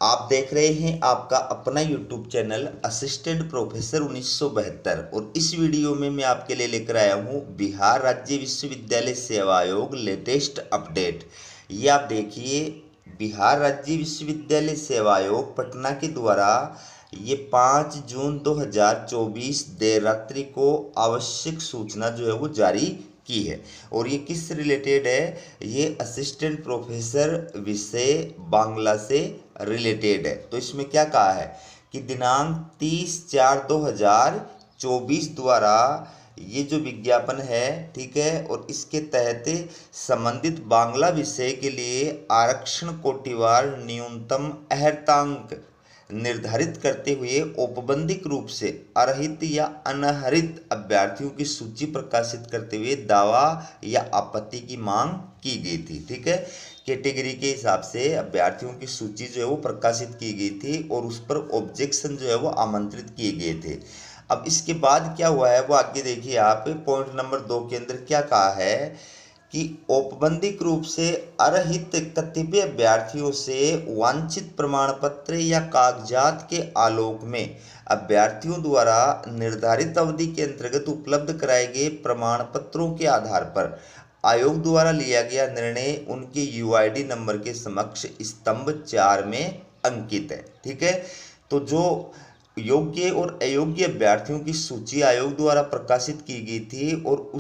आप देख रहे हैं आपका अपना यूट्यूब चैनल असिस्टेंट प्रोफेसर 1972 और इस वीडियो में मैं आपके लिए लेकर आया हूं बिहार राज्य विश्वविद्यालय सेवा आयोग लेटेस्ट अपडेट। ये आप देखिए, बिहार राज्य विश्वविद्यालय सेवा आयोग पटना के द्वारा ये 5 जून 2024 देर रात्रि को आवश्यक सूचना जो है वो जारी की है। और ये किस रिलेटेड है? ये असिस्टेंट प्रोफेसर विषय बांग्ला से रिलेटेड है। तो इसमें क्या कहा है कि दिनांक 30/4/2024 द्वारा ये जो विज्ञापन है, ठीक है, और इसके तहत संबंधित बांग्ला विषय के लिए आरक्षण कोटिवार न्यूनतम अर्हतांक निर्धारित करते हुए औपबंधिक रूप से अर्हित या अनर्हित अभ्यर्थियों की सूची प्रकाशित करते हुए दावा या आपत्ति की मांग की गई थी। ठीक है, कैटेगरी के हिसाब से अभ्यर्थियों की सूची जो है वो प्रकाशित की गई थी और उस पर ऑब्जेक्शन जो है वो आमंत्रित किए गए थे। अब इसके बाद क्या हुआ है वो आगे देखिए आप। पॉइंट नंबर 2 के अंदर क्या कहा है कि औपबंधिक रूप से अर्हित कतिपय अभ्यर्थियों से वांछित प्रमाण पत्र या कागजात के आलोक में अभ्यर्थियों द्वारा निर्धारित अवधि के अंतर्गत उपलब्ध कराए गए प्रमाण पत्रों के आधार पर आयोग द्वारा लिया गया निर्णय उनके यूआईडी नंबर के समक्ष स्तंभ 4 में अंकित है। ठीक है, तो जो योग्य और अयोग्य अभ्यर्थियों की सूची आयोग द्वारा प्रकाशित की गई थी और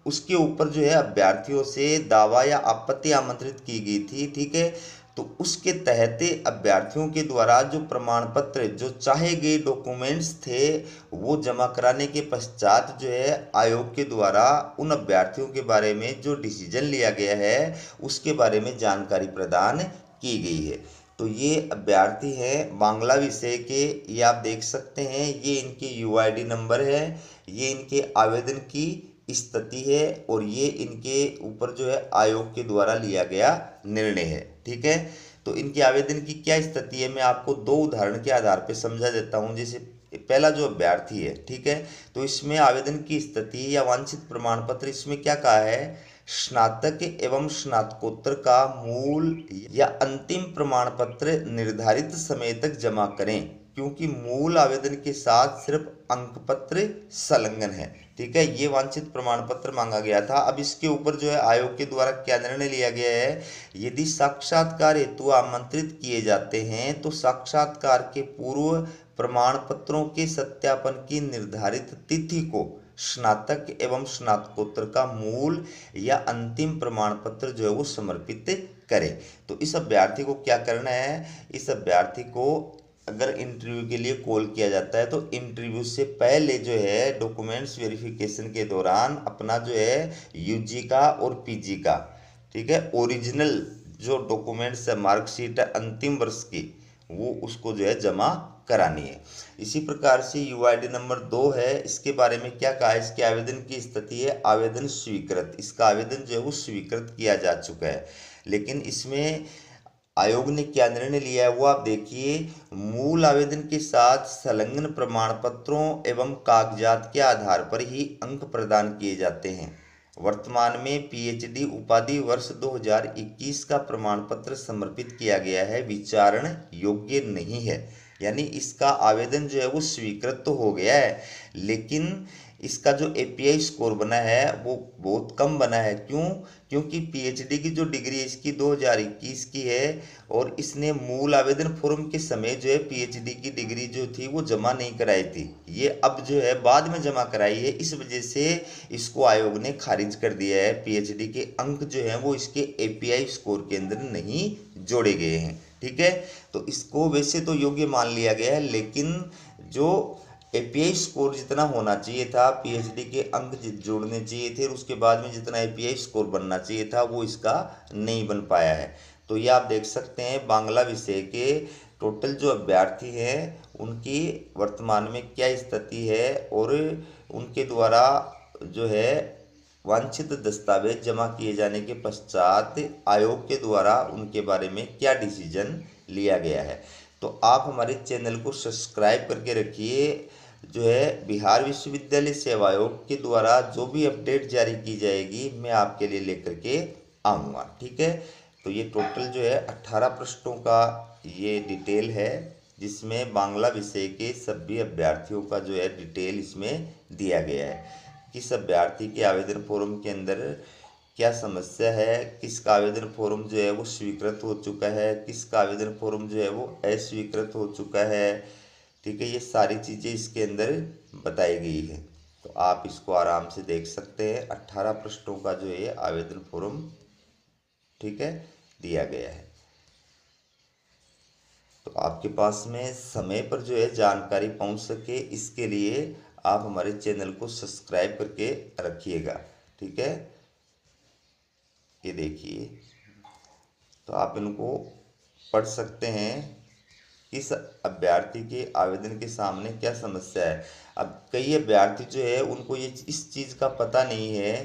उसके ऊपर जो है अभ्यर्थियों से दावा या आपत्ति आमंत्रित की गई थी। ठीक है, तो उसके तहत अभ्यर्थियों के द्वारा जो प्रमाण पत्र, जो चाहे गए डॉक्यूमेंट्स थे, वो जमा कराने के पश्चात जो है आयोग के द्वारा उन अभ्यर्थियों के बारे में जो डिसीजन लिया गया है उसके बारे में जानकारी प्रदान की गई है। तो ये अभ्यर्थी हैं बांग्ला विषय के, ये आप देख सकते हैं, ये इनके यूआईडी नंबर है, ये इनके आवेदन की स्थिति है और ये इनके ऊपर जो है आयोग के द्वारा लिया गया निर्णय है। ठीक है, तो इनके आवेदन की क्या स्थिति है मैं आपको 2 उदाहरण के आधार पर समझा देता हूं। जैसे पहला जो अभ्यर्थी है, ठीक है, तो इसमें आवेदन की स्थिति या वांछित प्रमाण पत्र, इसमें क्या कहा है, स्नातक एवं स्नातकोत्तर का मूल या अंतिम प्रमाण पत्र निर्धारित समय तक जमा करें, क्योंकि मूल आवेदन के साथ सिर्फ अंक पत्र संलग्न है। ठीक है, ये वांछित प्रमाण पत्र मांगा गया था। अब इसके ऊपर जो है आयोग के द्वारा क्या निर्णय लिया गया है, यदि साक्षात्कार हेतु आमंत्रित किए जाते हैं तो साक्षात्कार के पूर्व प्रमाण पत्रों के सत्यापन की निर्धारित तिथि को स्नातक एवं स्नातकोत्तर का मूल या अंतिम प्रमाण पत्र जो है वो समर्पित करें। तो इस अभ्यर्थी को क्या करना है, इस अभ्यर्थी को अगर इंटरव्यू के लिए कॉल किया जाता है तो इंटरव्यू से पहले जो है डॉक्यूमेंट्स वेरिफिकेशन के दौरान अपना जो है यूजी का और पीजी का, ठीक है, ओरिजिनल जो डॉक्यूमेंट्स है, मार्कशीट है अंतिम वर्ष की, वो उसको जो है जमा करानी है। इसी प्रकार से यूआईडी नंबर 2 है, इसके बारे में क्या कहा है, इसके आवेदन की स्थिति है आवेदन स्वीकृत। इसका आवेदन जो है वो स्वीकृत किया जा चुका है, लेकिन इसमें आयोग ने क्या निर्णय लिया है वो आप देखिए। मूल आवेदन के साथ संलग्न प्रमाण पत्रों एवं कागजात के आधार पर ही अंक प्रदान किए जाते हैं। वर्तमान में पीएचडी उपाधि वर्ष 2021 का प्रमाण पत्र समर्पित किया गया है, विचारण योग्य नहीं है। यानी इसका आवेदन जो है वो स्वीकृत तो हो गया है, लेकिन इसका जो एपीआई स्कोर बना है वो बहुत कम बना है। क्यों? क्योंकि पीएचडी की जो डिग्री इसकी 2021 की है और इसने मूल आवेदन फॉर्म के समय जो है पीएचडी की डिग्री जो थी वो जमा नहीं कराई थी, ये अब जो है बाद में जमा कराई है। इस वजह से इसको आयोग ने खारिज कर दिया है। पीएचडी के अंक जो हैं वो इसके एपीआई स्कोर के अंदर नहीं जोड़े गए हैं। ठीक है, तो इसको वैसे तो योग्य मान लिया गया है, लेकिन जो एपीआई स्कोर जितना होना चाहिए था, पीएचडी के अंक जोड़ने चाहिए थे और उसके बाद में जितना एपीआई स्कोर बनना चाहिए था वो इसका नहीं बन पाया है। तो ये आप देख सकते हैं बांग्ला विषय के टोटल जो अभ्यर्थी हैं उनकी वर्तमान में क्या स्थिति है और उनके द्वारा जो है वांछित दस्तावेज जमा किए जाने के पश्चात आयोग के द्वारा उनके बारे में क्या डिसीजन लिया गया है। तो आप हमारे चैनल को सब्सक्राइब करके रखिए। जो है बिहार विश्वविद्यालय सेवा आयोग के द्वारा जो भी अपडेट जारी की जाएगी मैं आपके लिए लेकर के आऊँगा। ठीक है, तो ये टोटल जो है 18 पृष्ठों का ये डिटेल है जिसमें बांग्ला विषय के सभी अभ्यर्थियों का जो है डिटेल इसमें दिया गया है। किस अभ्यर्थी के आवेदन फॉर्म के अंदर क्या समस्या है, किसका आवेदन फॉर्म जो है वो स्वीकृत हो चुका है, किसका आवेदन फॉर्म जो है वो अस्वीकृत हो चुका है। ठीक है, ये सारी चीज़ें इसके अंदर बताई गई है। तो आप इसको आराम से देख सकते हैं। 18 पृष्ठों का जो है आवेदन फॉर्म ठीक है दिया गया है। तो आपके पास में समय पर जो है जानकारी पहुंच सके, इसके लिए आप हमारे चैनल को सब्सक्राइब करके रखिएगा। ठीक है, ये देखिए, तो आप इनको पढ़ सकते हैं। इस अभ्यर्थी के आवेदन के सामने क्या समस्या है। अब कई अभ्यर्थी जो है उनको ये इस चीज़ का पता नहीं है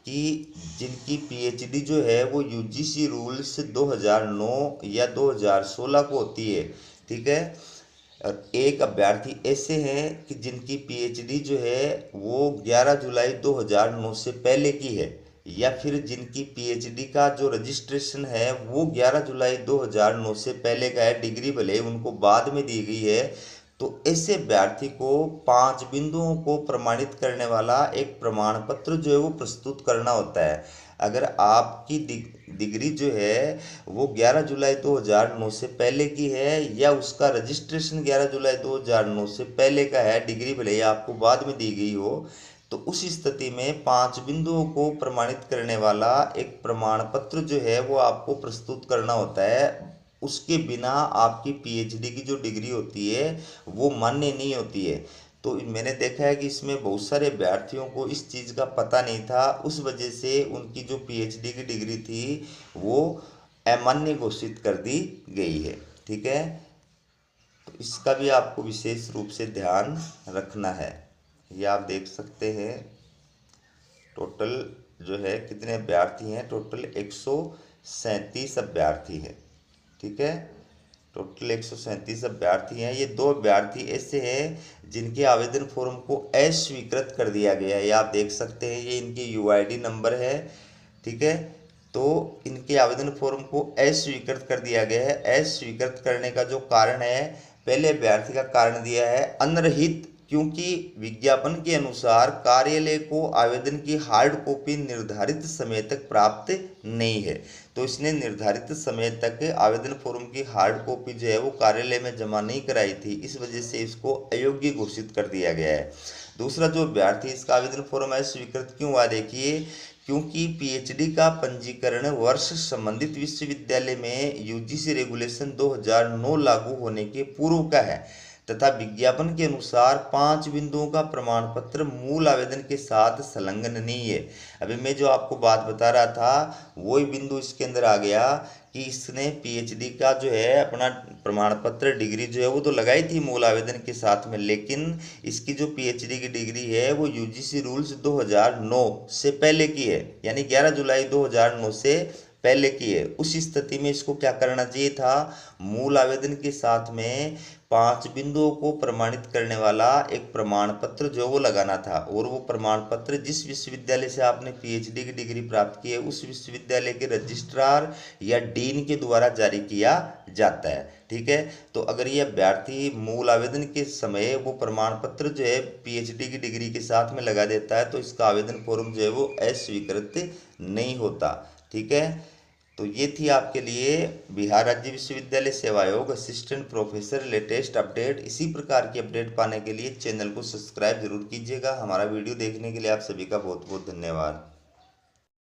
कि जिनकी पीएचडी जो है वो यूजीसी रूल्स 2009 या 2016 को होती है। ठीक है, और एक अभ्यर्थी ऐसे हैं कि जिनकी पीएचडी जो है वो 11 जुलाई 2009 से पहले की है, या फिर जिनकी पीएचडी का जो रजिस्ट्रेशन है वो 11 जुलाई 2009 से पहले का है, डिग्री भले उनको बाद में दी गई है। तो ऐसे अभ्यर्थी को 5 बिंदुओं को प्रमाणित करने वाला एक प्रमाण पत्र जो है वो प्रस्तुत करना होता है। अगर आपकी डिग्री जो है वो 11 जुलाई 2009 से पहले की है, या उसका रजिस्ट्रेशन 11 जुलाई 2009 से पहले का है, डिग्री भले ही आपको बाद में दी गई हो, तो उस स्थिति में 5 बिंदुओं को प्रमाणित करने वाला एक प्रमाण पत्र जो है वो आपको प्रस्तुत करना होता है। उसके बिना आपकी पीएचडी की जो डिग्री होती है वो मान्य नहीं होती है। तो मैंने देखा है कि इसमें बहुत सारे अभ्यर्थियों को इस चीज़ का पता नहीं था, उस वजह से उनकी जो पीएचडी की डिग्री थी वो अमान्य घोषित कर दी गई है। ठीक है, तो इसका भी आपको विशेष रूप से ध्यान रखना है। ये आप देख सकते हैं टोटल जो है कितने अभ्यर्थी हैं, टोटल 137 अभ्यर्थी हैं। ठीक है, टोटल 137 अभ्यर्थी हैं। ये 2 अभ्यर्थी ऐसे हैं जिनके आवेदन फॉर्म को अस्वीकृत कर दिया गया है। ये आप देख सकते हैं, ये इनकी यूआईडी नंबर है। ठीक है, तो इनके आवेदन फॉर्म को अस्वीकृत कर दिया गया है। अस्वीकृत करने का जो कारण है, पहले अभ्यर्थी का कारण दिया है अनरहित, क्योंकि विज्ञापन के अनुसार कार्यालय को आवेदन की हार्ड कॉपी निर्धारित समय तक प्राप्त नहीं है। तो इसने निर्धारित समय तक आवेदन फॉर्म की हार्ड कॉपी जो है वो कार्यालय में जमा नहीं कराई थी, इस वजह से इसको अयोग्य घोषित कर दिया गया है। दूसरा जो अभ्यर्थी इसका आवेदन फॉर्म अस्वीकृत क्यों हुआ, देखिए, क्योंकि पीएचडी का पंजीकरण वर्ष संबंधित विश्वविद्यालय में यूजीसी रेगुलेशन 2009 लागू होने के पूर्व का है, तथा विज्ञापन के अनुसार 5 बिंदुओं का प्रमाण पत्र मूल आवेदन के साथ संलग्न नहीं है। अभी मैं जो आपको बात बता रहा था वही बिंदु इसके अंदर आ गया कि इसने पीएचडी का जो है अपना प्रमाण पत्र डिग्री जो है वो तो लगाई थी मूल आवेदन के साथ में, लेकिन इसकी जो पीएचडी की डिग्री है वो यूजीसी रूल्स 2009 से पहले की है, यानी 11 जुलाई 2009 से पहले की है। उस स्थिति में इसको क्या करना चाहिए था, मूल आवेदन के साथ में 5 बिंदुओं को प्रमाणित करने वाला एक प्रमाण पत्र जो वो लगाना था, और वो प्रमाण पत्र जिस विश्वविद्यालय से आपने पीएचडी की डिग्री प्राप्त की है उस विश्वविद्यालय के रजिस्ट्रार या डीन के द्वारा जारी किया जाता है। ठीक है, तो अगर ये अभ्यर्थी मूल आवेदन के समय वो प्रमाण पत्र जो है पीएचडी की डिग्री के साथ में लगा देता है तो इसका आवेदन फॉर्म जो है वो अस्वीकृत नहीं होता। ठीक है, तो ये थी आपके लिए बिहार राज्य विश्वविद्यालय सेवा आयोग असिस्टेंट प्रोफेसर लेटेस्ट अपडेट। इसी प्रकार की अपडेट पाने के लिए चैनल को सब्सक्राइब जरूर कीजिएगा। हमारा वीडियो देखने के लिए आप सभी का बहुत बहुत धन्यवाद।